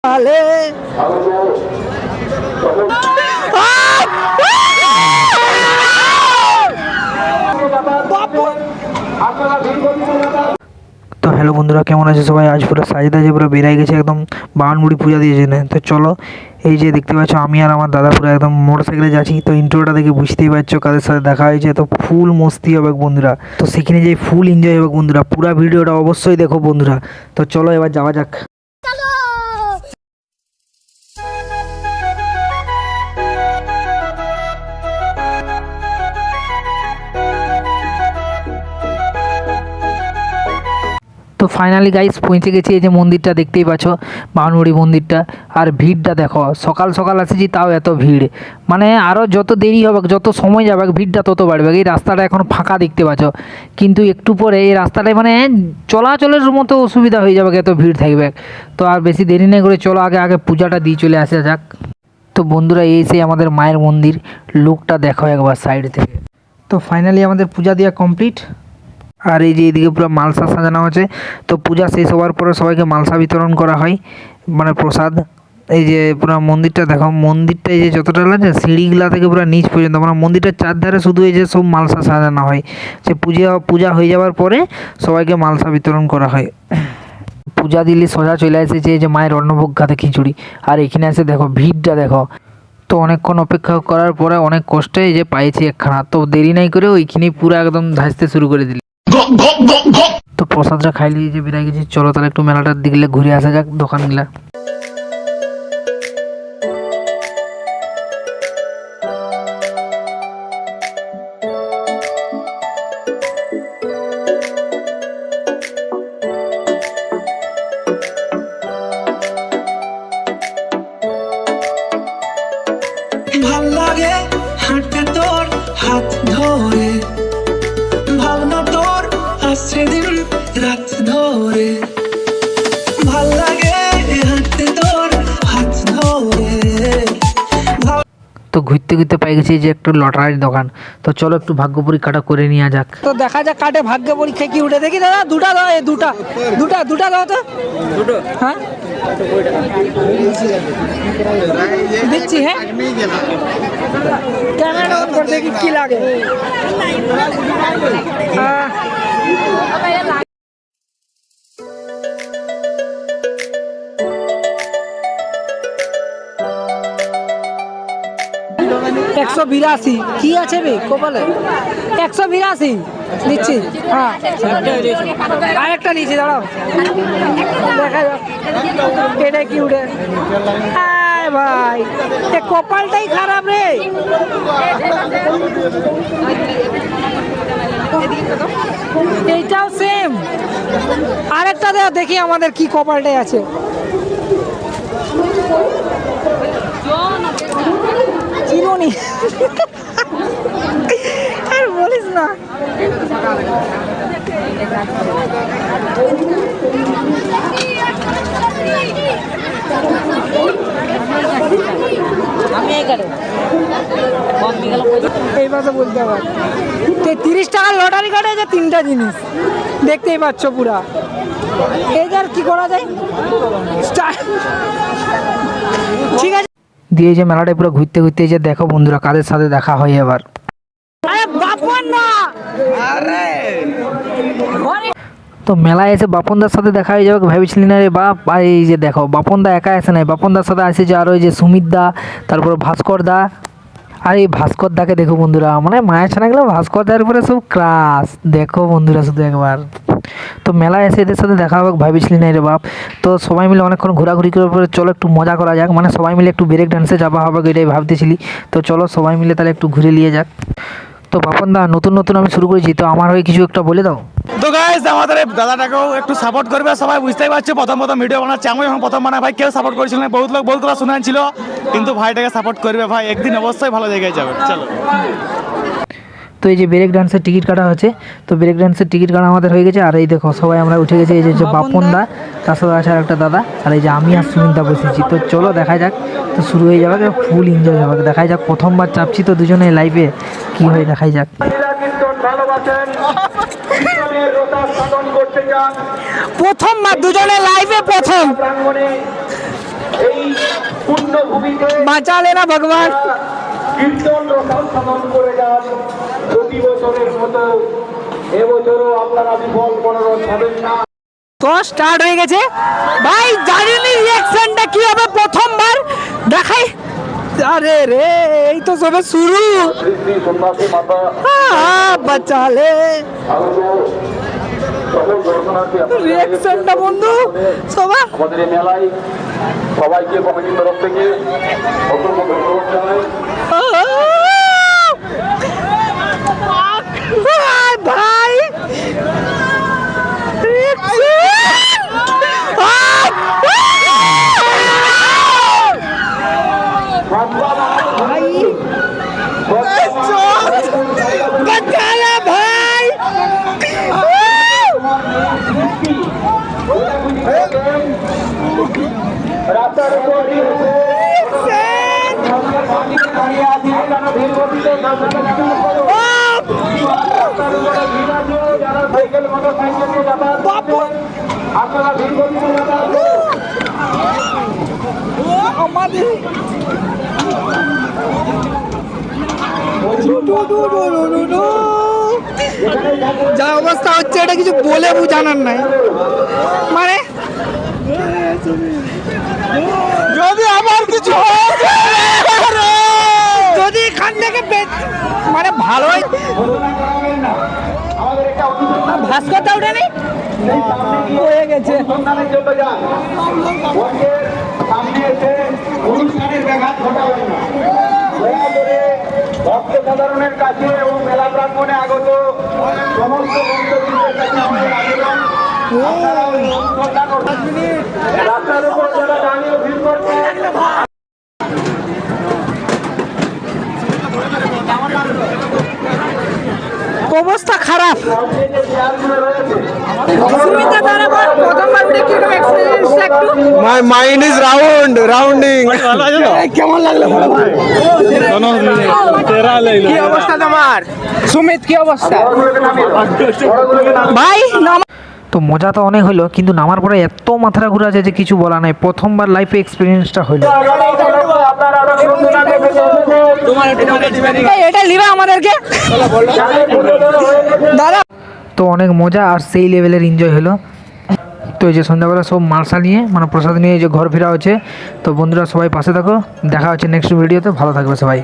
তো হ্যালো বন্ধুরা, কেমন আছে সবাই? আজ পুরো সাজে পুরো বেরিয়ে গেছে, একদম বাউনমুড়ি পূজা দিয়েছে না। তো চলো, এই যে দেখতে পাচ্ছ আমি আর আমার দাদা পুরো একদম মোটরসাইকেলে যাচ্ছি। তো ইন্ট্রোটা দেখে বুঝতেই পারছো কাদের সাথে দেখা হয়েছে। তো ফুল মস্তি হবে বন্ধুরা, তো সেখানে যে ফুল এনজয় হবে বন্ধুরা। পুরো ভিডিওটা অবশ্যই দেখো বন্ধুরা। তো চলো এবার যাওয়া যাক। তো ফাইনালি গাইস পৌঁছে গেছি। এই যে মন্দিরটা দেখতেই পাচ্ছ, বাউনমুড়ি মন্দিরটা। আর ভিড়টা দেখো, সকাল সকাল আসেছি তাও এত ভিড়। মানে আরও যত দেরি হবে, যত সময় যাবে, ভিড়টা তত বাড়বে। এই রাস্তাটা এখন ফাঁকা দেখতে পাচ্ছ, কিন্তু একটু পরে এই রাস্তাটায় মানে চলাচলের মতো অসুবিধা হয়ে যাবে, এত ভিড় থাকবে। তো আর বেশি দেরি নেই করে চলো আগে আগে পূজাটা দিয়ে চলে আসা যাক। তো বন্ধুরা, এই সেই আমাদের মায়ের মন্দির, লুকটা দেখো একবার সাইড থেকে। তো ফাইনালি আমাদের পূজা দেওয়া কমপ্লিট। আর এই যে এইদিকে পুরো মালসা সাজানো আছে। তো পূজা শেষ হওয়ার পরে সবাইকে মালসা বিতরণ করা হয়, মানে প্রসাদ। এই যে পুরো মন্দিরটা দেখো, মন্দিরটা এই যে যতটা লাগে সিঁড়িগুলা থেকে পুরো নিচ পর্যন্ত, মানে মন্দিরটার চারধারে শুধু এই যে সব মালসা সাজানো হয়। যে পূজা হয়ে যাওয়ার পরে সবাইকে মালসা বিতরণ করা হয়। পূজা দিলে সোজা চলে এসেছে এই যে মায়ের অন্নভোগ খাতে খিচুড়ি। আর এখানে এসে দেখো ভিড়টা দেখো। তো অনেকক্ষণ অপেক্ষা করার পরে অনেক কষ্টে এই যে পাইছি একখানা। তো দেরি নাই করে ওইখানেই পুরো একদম ধাঁচতে শুরু করে দিলি। তো প্রসাদটা খাইলি যে বেরিয়ে গেছি। চলো তাহলে একটু মেলাটার দিকে ঘুরে আসা যাক, দোকানগুলা। ভাল লাগে হাঁটতে তোর হাত ধরে, ভাবনা তোর আসছে দিন রাত ধরে। ভাল লাগে হাঁটতে তোর হাত ধরে। তো ঘুরতে ঘুরতে পাই গেছি যে একটু লটারির দোকান। তো চলো একটু ভাগ্য পরীক্ষাটা করে নিয়ে যাক। তো দেখা যাক কাটে ভাগ্য পরীক্ষা কি উঠে। দেখি দাদা, দুটা দাও, এই দুটা দুটা দুটা দাও তো। দুটো? হ্যাঁ দিচ্ছি। হ্যাঁ ক্যামেরা অন করে দেখি কি লাগে। 182 কি আছে বে কপালে? 182 দিচ্ছি। হ্যাঁ আরেকটা নিয়েছি, দাঁড়াও দেখা যাক এটা কি উঠে। ভাই এ কপালটাই খারাপ রে। এইটাও সেম। আরেকটা দেও দেখি আমাদের কি কপালটাই আছে। চিরুনি আর বলিস না। এই কথা বলতে আবার 30 টাকার লটারি কাটে যে 3টা জিনিস দেখতেই পাচ্ছ পুরা। এই আর কি করা যায়। ঠিক আছে, দিয়ে যে মেলাটা পুরো ঘুরতে ঘুরতে যে দেখো বন্ধুরা কাদের সাথে দেখা হয় এবার। তো মেলায় এসে বাপনদার সাথে দেখা হয়ে যাবে, ভেবেছিলি না রে বাপ। আর এই যে দেখো বাপনদা একা আসে নাই, বাপনদার সাথে আসেছে আরও ওই যে সুমিত দা, তারপর ভাস্কর দা। আর এই ভাস্কর দাকে দেখো বন্ধুরা, মানে মায়ের ছানাগুলো ভাস্কর দার উপরে সব ক্রাশ। দেখো বন্ধুরা শুধু একবার। তো মেলায় এসে এদের সাথে দেখা হবে, ভাবিছিলি না রে বাপ। তো সবাই মিলে অনেকক্ষণ ঘোরাঘুরি করার পরে চলো একটু মজা করা যাক, মানে সবাই মিলে একটু ব্রেক ডান্সে যাওয়া হবে এটাই ভাবতেছিলি। তো চলো সবাই মিলে তাহলে একটু ঘুরে নিয়ে যাক। তো বাপন দা নতুন নতুন আমি শুরু করেছি, তো আমার হয়ে কিছু একটা বলে দাও। তো গাইস আমাদের এই দাদাটাকেও একটু সাপোর্ট করবে সবাই, বুঝতেই পারছো প্রথম ভিডিও বানাচ্ছে। আমি যখন প্রথম বানাই ভাই কেউ সাপোর্ট করেছিল না, বহুত লোক বহুত কথা শোনাচ্ছিল, কিন্তু ভাইটাকে সাপোর্ট করবে ভাই, একদিন অবশ্যই ভালো জায়গায় যাবে। চলো। তো এই যে ব্রেক ডান্সের টিকিট কাটা হচ্ছে। তো ব্রেক ডান্সের টিকিট কাটা আমাদের হয়ে গেছে। আর এই দেখো সবাই আমরা উঠে গেছি। এই যে বাপন দা, তার সাথে আছে আর একটা দাদা, আর এই যে আমি আর সুমিতা বসেছি। তো চলো দেখা যাক। তো শুরু হয়ে যাবে, ফুল এনজয় হবে। দেখাই যাক, প্রথমবার চাপছি তো দুজনে লাইভে, কি হয় দেখাই যাক। প্রথমবার দুজনে লাইভে প্রথম। পুণ্যভূমিতে বাঁচা লেনা ভগবান। কীর্তন রসাল সাধন করে যান প্রতি বছরের মতো এবছরও আপনারা বিফল মনোরথ হবেন না। তো স্টার্ট হয়ে গেছে ভাই, জানিনি রিঅ্যাকশনটা কি হবে প্রথমবার দেখাই। আরে রে, এই তো সবে শুরু। শ্রী শ্রী সন্ন্যাসী মাতা বাঁচালে আগত সকল দর্শনার্থী আপনারা রিঅ্যাকশনটা বন্ধু সবাই। আমাদের এই মেলায় সবাইকে কমিটির তরফ থেকে অসংখ্য ধন্যবাদ জানাই। ভাই বাঁচালে ভাই। রাস্তার উপর দাঁড়িয়ে আছি, আপনারা ধীর গতিতে যারা সাইকেল মোটর সাইকেল নিয়ে যাতায়াত করছেন, আপনারা ধীর গতিতে যাতায়াত করুন। আমাদের যা অবস্থা হচ্ছে এটা কিছু বলে বোঝানোর নাই। মানে যদি আমার কিছু যদি এখান থেকে মানে ভালোই আমাদের একটা ভাস্করটা উঠেনি হয়ে গেছে। অনুসন্ধানের জন্য যান, মঞ্চের সামনে এসে অনুষ্ঠানের ব্যাঘাত ঘটাবেন না। দয়া করে ভক্ত সাধারণের কাছে এবং মেলা প্রাঙ্গণে আগত সমস্ত ভক্তবৃন্দের কাছে আমাদের আবেদন, আপনারা ওই অনুসন্ধান করুন। রাস্তার উপর যারা দাঁড়িয়ে ভিড় করছেন, অবস্থা খারাপ। সামনে যে চেয়ারগুলো রয়েছে সুমিতা দ্বারা প্রথমবার উঠে কিরকম এক্সপেরিয়েন্স একটু My mind is rounding. কেমন লাগলো কি অবস্থা তোমার সুমিত, কি অবস্থা ভাই? তো মজা তো অনেক হলো, কিন্তু নামার পরে এত মাথাটা ঘুরে আছে যে কিছু বলা নাই। প্রথমবার লাইফে এক্সপিরিয়েন্সটা হলো। আপনারা আরো অনুসন্ধানে বেঁচে এসেছেন। এই, এটা লিবা আমাদেরকে দাদা। তো অনেক মজা আর সেই লেভেলের এনজয় হলো। তো এই যে সন্ধ্যাবেলা সব মালসা নিয়ে মানে প্রসাদ নিয়ে এই যে ঘর ফেরা হচ্ছে। তো বন্ধুরা সবাই পাশে থাকো, দেখা হচ্ছে নেক্সট ভিডিওতে। ভালো থাকবে সবাই।